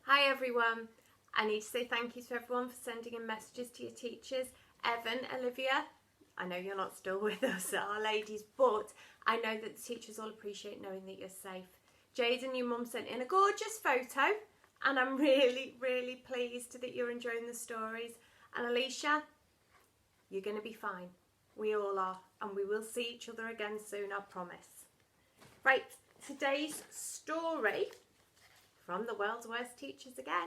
Hi everyone. I need to say thank you to everyone for sending in messages to your teachers. Evan, Olivia, I know you're not still with us, our ladies, but I know that the teachers all appreciate knowing that you're safe. Jaden, your mum sent in a gorgeous photo and I'm really, really pleased that you're enjoying the stories. And Alicia, you're going to be fine. We all are, and we will see each other again soon, I promise. Right, today's story, from the world's worst teachers again,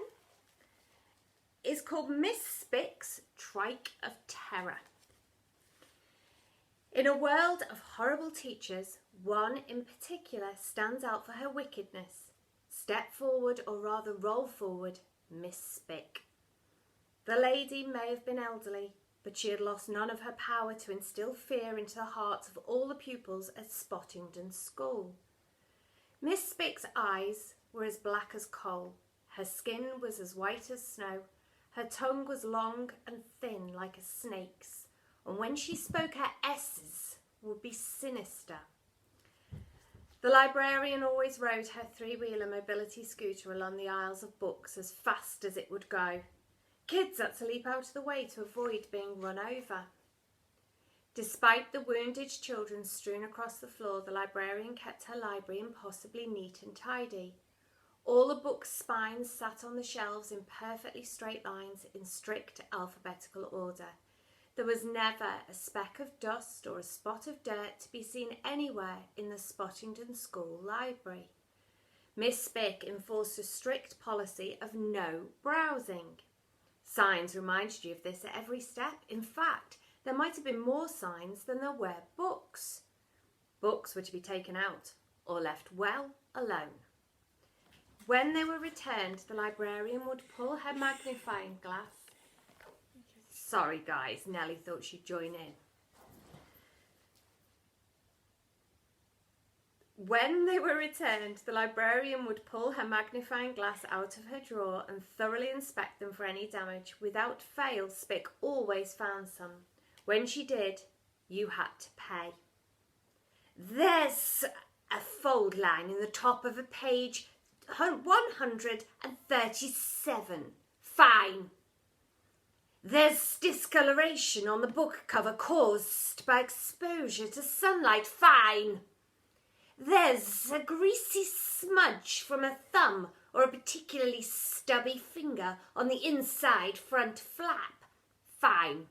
is called Miss Spick's Trike of Terror. In a world of horrible teachers, one in particular stands out for her wickedness. Step forward, or rather roll forward, Miss Spick. The lady may have been elderly, but she had lost none of her power to instill fear into the hearts of all the pupils at Spottington School. Miss Spick's eyes were as black as coal, her skin was as white as snow, her tongue was long and thin like a snake's, and when she spoke her S's would be sinister. The librarian always rode her three-wheeler mobility scooter along the aisles of books as fast as it would go. Kids had to leap out of the way to avoid being run over. Despite the wounded children strewn across the floor, the librarian kept her library impossibly neat and tidy. All the books' spines sat on the shelves in perfectly straight lines in strict alphabetical order. There was never a speck of dust or a spot of dirt to be seen anywhere in the Spottington School library. Miss Spick enforced a strict policy of no browsing. Signs reminded you of this at every step. In fact, there might have been more signs than there were books. Books were to be taken out or left well alone. When they were returned, the librarian would pull her magnifying glass. Sorry guys, Nelly thought she'd join in. When they were returned, the librarian would pull her magnifying glass out of her drawer and thoroughly inspect them for any damage. Without fail, Spick always found some. When she did, you had to pay. There's a fold line in the top of a page 137. Fine. There's discoloration on the book cover caused by exposure to sunlight. Fine. There's a greasy smudge from a thumb or a particularly stubby finger on the inside front flap. Fine.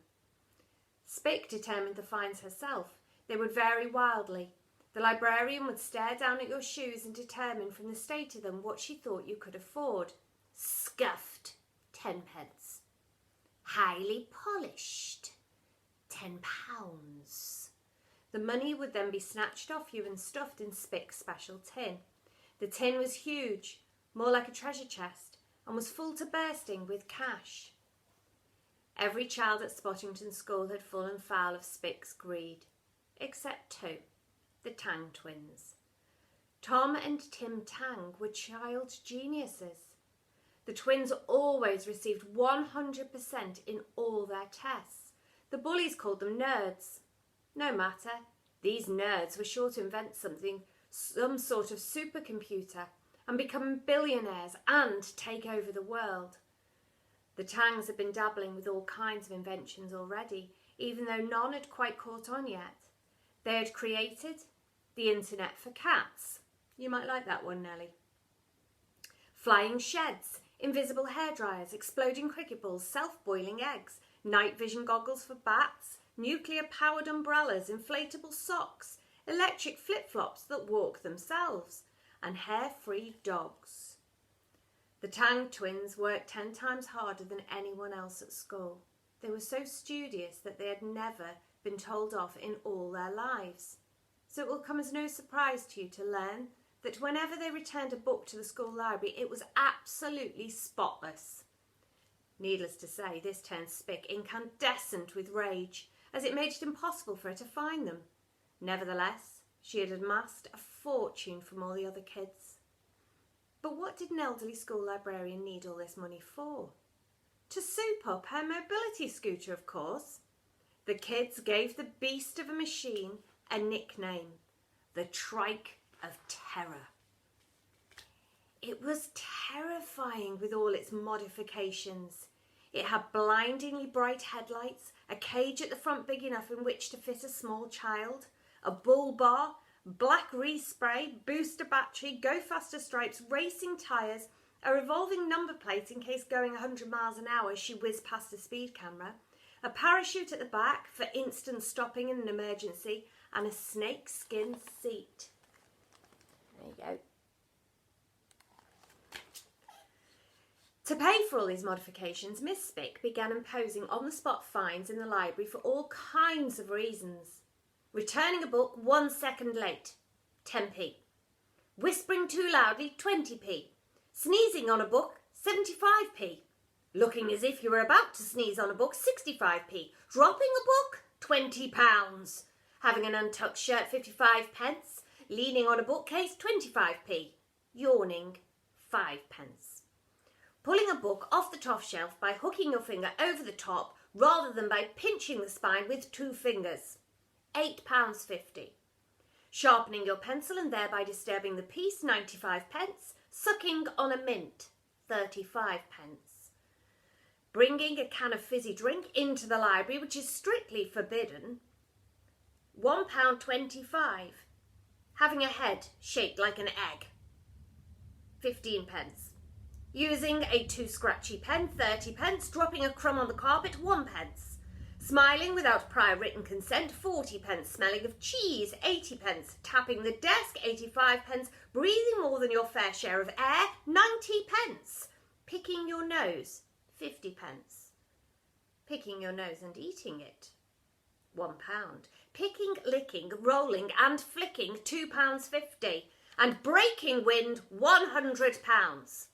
Spick determined the fines herself. They would vary wildly. The librarian would stare down at your shoes and determine from the state of them what she thought you could afford. Scuffed, 10 pence. Highly polished, £10. The money would then be snatched off you and stuffed in Spick's special tin. The tin was huge, more like a treasure chest, and was full to bursting with cash. Every child at Spottington School had fallen foul of Spick's greed, except two, the Tang twins. Tom and Tim Tang were child geniuses. The twins always received 100% in all their tests. The bullies called them nerds. No matter, these nerds were sure to invent some sort of supercomputer and become billionaires and take over the world. The Tangs had been dabbling with all kinds of inventions already, even though none had quite caught on yet. They had created the internet for cats. You might like that one, Nelly. Flying sheds, invisible hairdryers, exploding cricket balls, self-boiling eggs, night vision goggles for bats, nuclear-powered umbrellas, inflatable socks, electric flip-flops that walk themselves, and hair-free dogs. The Tang twins worked 10 times harder than anyone else at school. They were so studious that they had never been told off in all their lives. So it will come as no surprise to you to learn that whenever they returned a book to the school library, it was absolutely spotless. Needless to say, this turned Spick incandescent with rage, as it made it impossible for her to find them. Nevertheless, she had amassed a fortune from all the other kids. But what did an elderly school librarian need all this money for? To soup up her mobility scooter, of course. The kids gave the beast of a machine a nickname, the Trike of Terror. It was terrifying with all its modifications. It had blindingly bright headlights, a cage at the front big enough in which to fit a small child, a bull bar, black respray, booster battery, go faster stripes, racing tyres, a revolving number plate in case going 100 miles an hour she whizzed past a speed camera, a parachute at the back for instant stopping in an emergency, and a snakeskin seat. There you go. To pay for all these modifications, Miss Spick began imposing on-the-spot fines in the library for all kinds of reasons. Returning a book 1 second late, 10p. Whispering too loudly, 20p. Sneezing on a book, 75p. Looking as if you were about to sneeze on a book, 65p. Dropping a book, £20. Having an untucked shirt, 55p. Leaning on a bookcase, 25p. Yawning, 5p. Pulling a book off the top shelf by hooking your finger over the top rather than by pinching the spine with 2 fingers, £8.50. Sharpening your pencil and thereby disturbing the piece, 95p. Sucking on a mint, 35p. Bringing a can of fizzy drink into the library, which is strictly forbidden, £1.25. Having a head shaped like an egg, 15p. Using a too scratchy pen, 30p. Dropping a crumb on the carpet, 1p. Smiling without prior written consent, 40p. Smelling of cheese, 80p. Tapping the desk, 85p. Breathing more than your fair share of air, 90p. Picking your nose, 50p. Picking your nose and eating it, £1. Picking, licking, rolling and flicking, £2.50. And breaking wind, £100.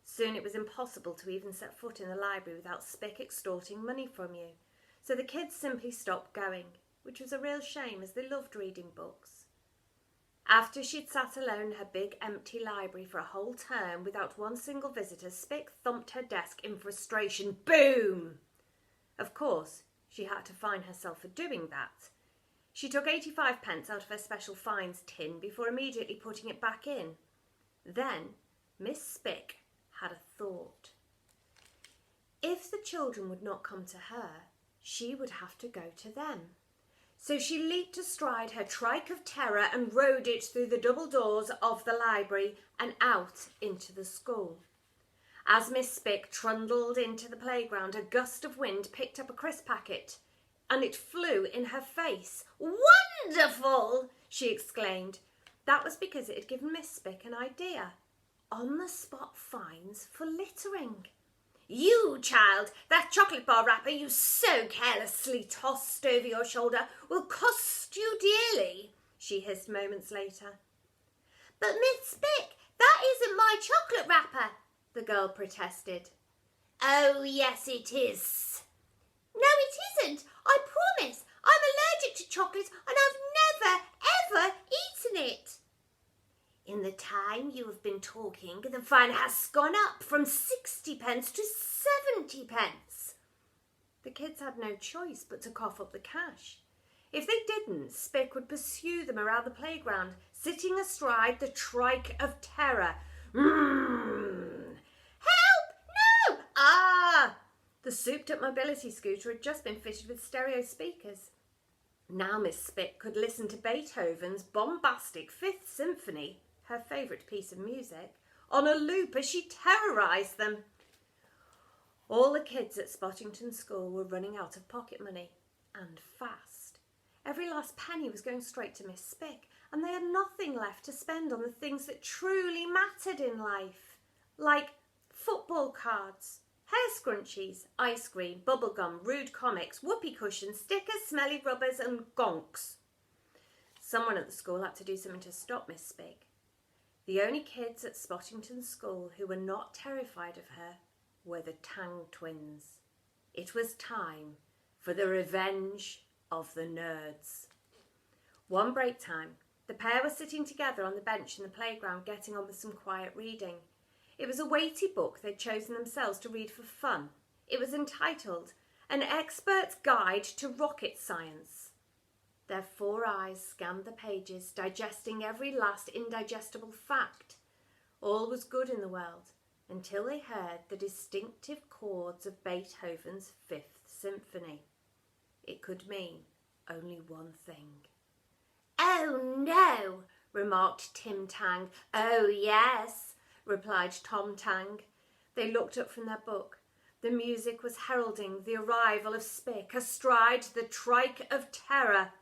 Soon it was impossible to even set foot in the library without Spick extorting money from you. So the kids simply stopped going, which was a real shame as they loved reading books. After she'd sat alone in her big empty library for a whole term without one single visitor, Spick thumped her desk in frustration. Boom! Of course, she had to fine herself for doing that. She took 85p out of her special fines tin before immediately putting it back in. Then Miss Spick had a thought. If the children would not come to her, she would have to go to them. So she leaped astride her trike of terror and rode it through the double doors of the library and out into the school. As Miss Spick trundled into the playground, a gust of wind picked up a crisp packet and it flew in her face. "Wonderful!" she exclaimed. That was because it had given Miss Spick an idea. On-the-spot fines for littering. "You, child, that chocolate bar wrapper you so carelessly tossed over your shoulder will cost you dearly," she hissed moments later. "But Miss Spick, that isn't my chocolate wrapper," the girl protested. "Oh, yes it is." "No, it isn't. I promise. I'm allergic to chocolate and I've never, ever eaten it." "In the time you have been talking, the fine has gone up from 60p to 70p. The kids had no choice but to cough up the cash. If they didn't, Spick would pursue them around the playground, sitting astride the trike of terror. "Help! No! Ah!" The souped-up mobility scooter had just been fitted with stereo speakers. Now Miss Spick could listen to Beethoven's bombastic Fifth Symphony, her favourite piece of music, on a loop as she terrorised them. All the kids at Spottington School were running out of pocket money, and fast. Every last penny was going straight to Miss Spick, and they had nothing left to spend on the things that truly mattered in life, like football cards, hair scrunchies, ice cream, bubblegum, rude comics, whoopee cushions, stickers, smelly rubbers and gonks. Someone at the school had to do something to stop Miss Spick. The only kids at Spottington School who were not terrified of her were the Tang twins. It was time for the revenge of the nerds. One break time, the pair were sitting together on the bench in the playground getting on with some quiet reading. It was a weighty book they'd chosen themselves to read for fun. It was entitled An Expert's Guide to Rocket Science. Their 4 eyes scanned the pages, digesting every last indigestible fact. All was good in the world until they heard the distinctive chords of Beethoven's Fifth Symphony. It could mean only one thing. "Oh no," remarked Tim Tang. "Oh yes," replied Tom Tang. They looked up from their book. The music was heralding the arrival of Spick astride the trike of terror.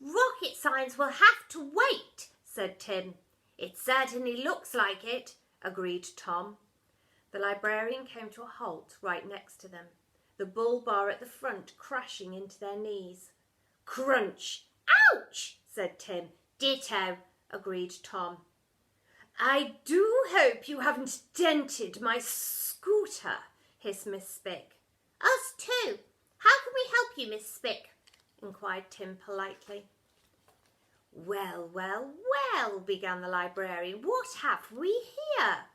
"Rocket science will have to wait," said Tim. "It certainly looks like it," agreed Tom. The librarian came to a halt right next to them, the bull bar at the front crashing into their knees. "Crunch! Ouch!" said Tim. "Ditto," agreed Tom. "I do hope you haven't dented my scooter," hissed Miss Spick. "Us too. How can we help you, Miss Spick?" inquired Tim politely. "Well, well, well," began the librarian. "What have we here?"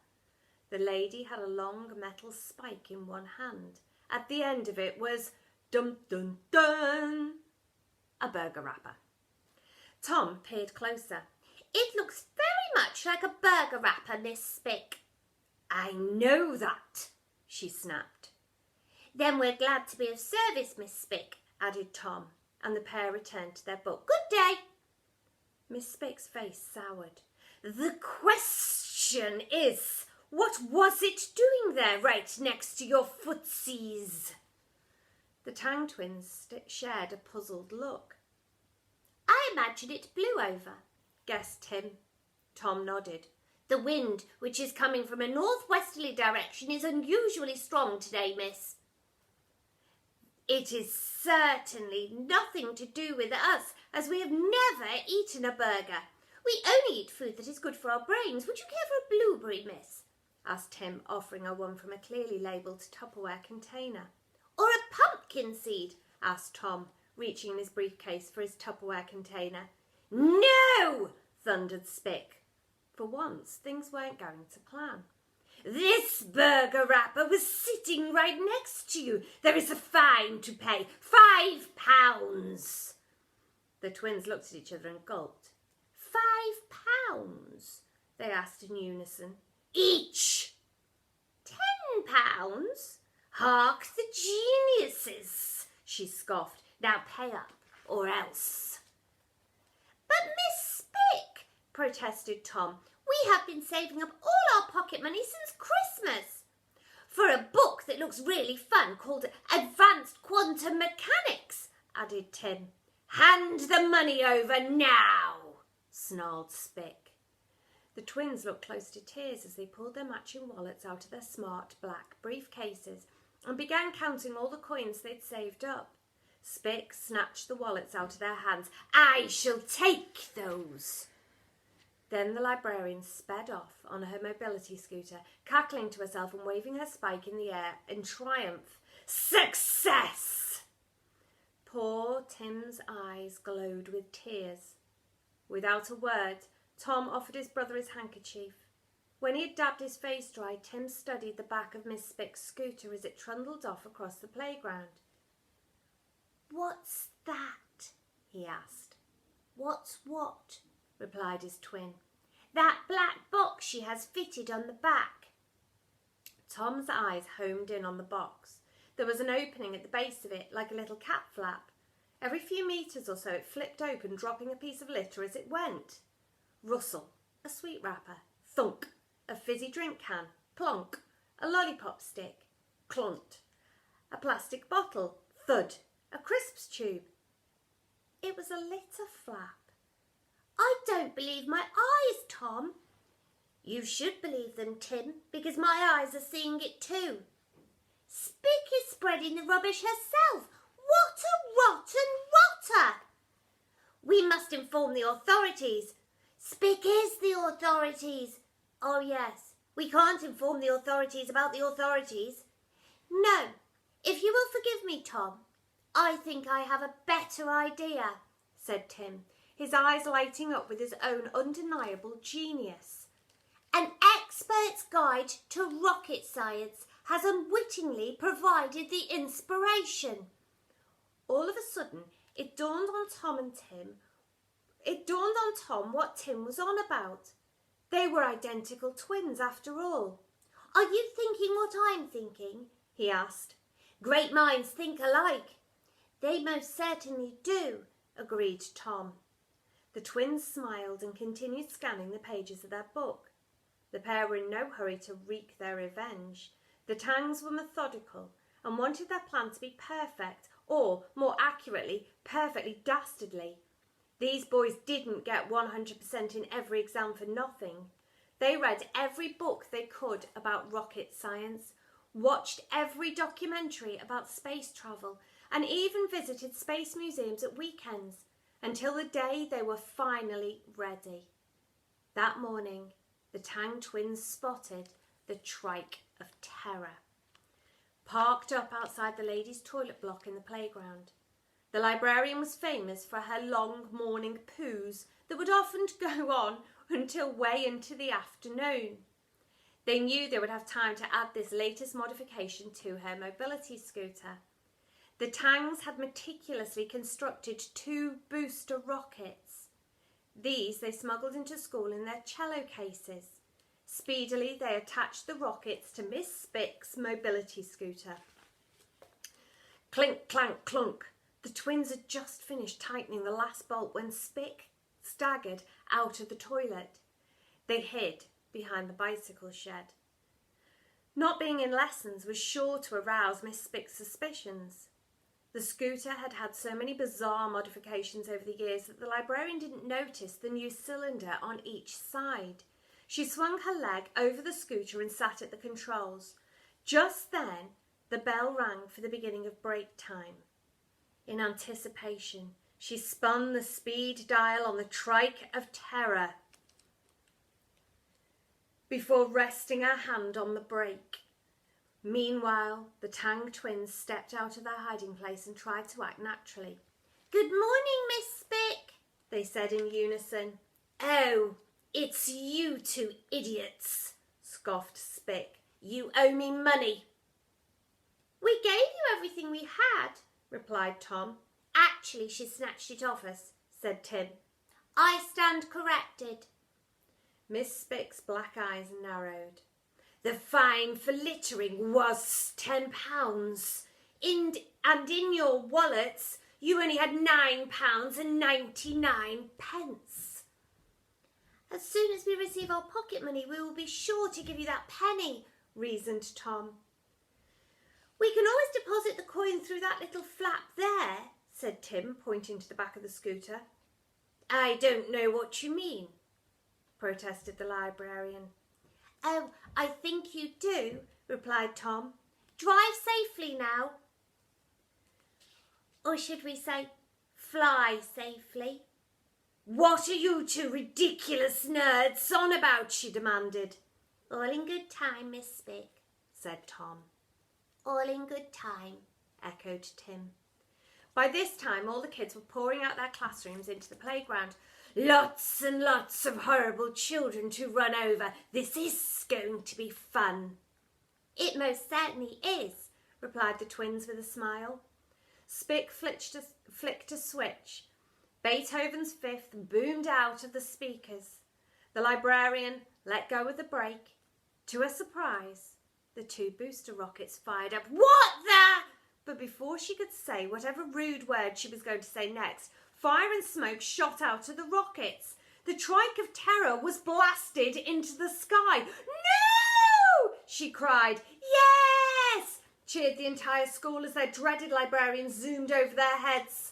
The lady had a long metal spike in one hand. At the end of it was dum dum dum, a burger wrapper. Tom peered closer. "It looks very much like a burger wrapper, Miss Spick." "I know that," she snapped. "Then we're glad to be of service, Miss Spick," added Tom, and the pair returned to their book. "Good day." Miss Spick's face soured. "The question is, what was it doing there right next to your footsies?" The Tang twins shared a puzzled look. "I imagine it blew over," guessed Tim. Tom nodded. "The wind, which is coming from a northwesterly direction, is unusually strong today, miss." "It is certainly nothing to do with us, as we have never eaten a burger. We only eat food that is good for our brains. Would you care for a blueberry, miss?" asked Tim, offering her one from a clearly labelled Tupperware container. "Or a pumpkin seed?" asked Tom, reaching in his briefcase for his Tupperware container. "No!" thundered Spick. For once, things weren't going to plan. "This burger wrapper was sitting right next to you. There is a fine to pay. £5. The twins looked at each other and gulped. £5? They asked in unison. "Each." £10? Hark the geniuses, she scoffed. "Now pay up, or else." "But Miss Spick," protested Tom, "we have been saving up all our pocket money since Christmas." "For a book that looks really fun called Advanced Quantum Mechanics," added Tim. "Hand the money over now," snarled Spick. The twins looked close to tears as they pulled their matching wallets out of their smart black briefcases and began counting all the coins they'd saved up. Spick snatched the wallets out of their hands. "I shall take those." Then the librarian sped off on her mobility scooter, cackling to herself and waving her spike in the air in triumph. Success! Poor Tim's eyes glowed with tears. Without a word, Tom offered his brother his handkerchief. When he had dabbed his face dry, Tim studied the back of Miss Spick's scooter as it trundled off across the playground. "What's that?" he asked. "What's what?" replied his twin. "That black box she has fitted on the back." Tom's eyes homed in on the box. There was an opening at the base of it, like a little cat flap. Every few metres or so it flipped open, dropping a piece of litter as it went. Rustle, a sweet wrapper. Thunk, a fizzy drink can. Plonk, a lollipop stick. Clunt, a plastic bottle. Thud, a crisps tube. It was a litter flap. "I don't believe my eyes, Tom." "You should believe them, Tim, because my eyes are seeing it too." "Spick is spreading the rubbish herself. What a rotten rotter!" "We must inform the authorities." "Spick is the authorities." "Oh yes, we can't inform the authorities about the authorities." "No, if you will forgive me, Tom, I think I have a better idea," said Tim, his eyes lighting up with his own undeniable genius. "An expert's guide to rocket science has unwittingly provided the inspiration." All of a sudden, it dawned on Tom what Tim was on about. They were identical twins after all. "Are you thinking what I'm thinking?" he asked. "Great minds think alike." "They most certainly do," agreed Tom. The twins smiled and continued scanning the pages of their book. The pair were in no hurry to wreak their revenge. The Tangs were methodical and wanted their plan to be perfect, or, more accurately, perfectly dastardly. These boys didn't get 100% in every exam for nothing. They read every book they could about rocket science, watched every documentary about space travel, and even visited space museums at weekends until the day they were finally ready. That morning, the Tang twins spotted the Trike of Terror, parked up outside the ladies' toilet block in the playground. The librarian was famous for her long morning poos that would often go on until way into the afternoon. They knew they would have time to add this latest modification to her mobility scooter. The Tangs had meticulously constructed 2 booster rockets. These they smuggled into school in their cello cases. Speedily, they attached the rockets to Miss Spick's mobility scooter. Clink, clank, clunk. The twins had just finished tightening the last bolt when Spick staggered out of the toilet. They hid behind the bicycle shed. Not being in lessons was sure to arouse Miss Spick's suspicions. The scooter had had so many bizarre modifications over the years that the librarian didn't notice the new cylinder on each side. She swung her leg over the scooter and sat at the controls. Just then, the bell rang for the beginning of break time. In anticipation, she spun the speed dial on the Trike of Terror before resting her hand on the brake. Meanwhile, the Tang twins stepped out of their hiding place and tried to act naturally. "Good morning, Miss Spick," they said in unison. "Oh, it's you 2 idiots," scoffed Spick. "You owe me money." "We gave you everything we had," replied Tom. "Actually, she snatched it off us," said Tim. "I stand corrected." Miss Spick's black eyes narrowed. "The fine for littering was £10, and in your wallets you only had £9.99. "As soon as we receive our pocket money, we will be sure to give you that penny," reasoned Tom. "We can always deposit the coin through that little flap there," said Tim, pointing to the back of the scooter. "I don't know what you mean," protested the librarian. "Oh, I think you do," replied Tom. "Drive safely now." "Or should we say, fly safely?" "What are you 2 ridiculous nerds on about?" she demanded. "All in good time, Miss Spick," said Tom. "All in good time," echoed Tim. By this time, all the kids were pouring out their classrooms into the playground. "Lots and lots of horrible children to run over. This is going to be fun." "It most certainly is," replied the twins with a smile. Spick flicked a switch. Beethoven's Fifth boomed out of the speakers. The librarian let go of the brake. To her surprise, the 2 booster rockets fired up. "What the—" But before she could say whatever rude word she was going to say next, fire and smoke shot out of the rockets. The Trike of Terror was blasted into the sky. "No!" she cried. "Yes!" cheered the entire school as their dreaded librarian zoomed over their heads.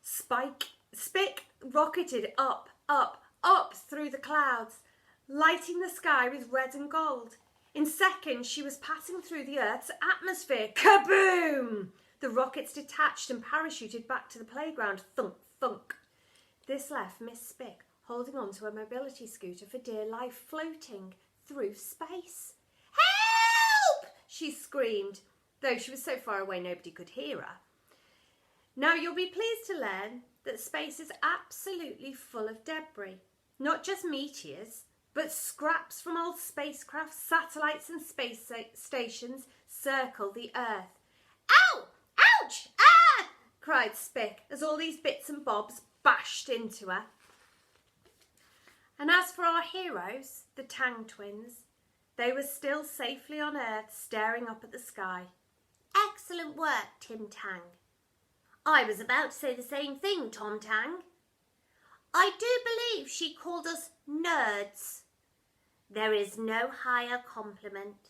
Spick rocketed up, up, up through the clouds, lighting the sky with red and gold. In seconds, she was passing through the Earth's atmosphere. Kaboom! The rockets detached and parachuted back to the playground. Thunk, thunk. This left Miss Spick holding on to a mobility scooter for dear life, floating through space. "Help!" she screamed, though she was so far away nobody could hear her. Now you'll be pleased to learn that space is absolutely full of debris. Not just meteors, but scraps from old spacecraft, satellites and space stations circle the Earth. "Ow! Ouch! Ah!" cried Spick as all these bits and bobs bashed into her. And as for our heroes, the Tang twins, they were still safely on Earth, staring up at the sky. Excellent work, Tim Tang. I was about to say the same thing, Tom Tang. I do believe she called us nerds. There is no higher compliment.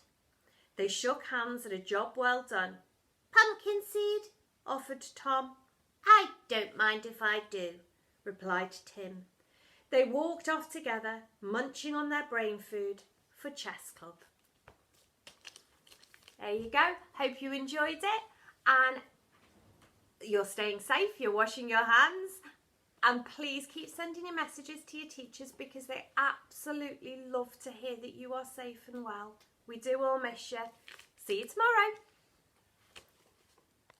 They shook hands at a job well done. Pumpkin seed, offered Tom. I don't mind if I do, replied Tim. They walked off together, munching on their brain food for chess club. There you go. Hope you enjoyed it. And you're staying safe, you're washing your hands. And please keep sending your messages to your teachers because they absolutely love to hear that you are safe and well. We do all miss you. See you tomorrow.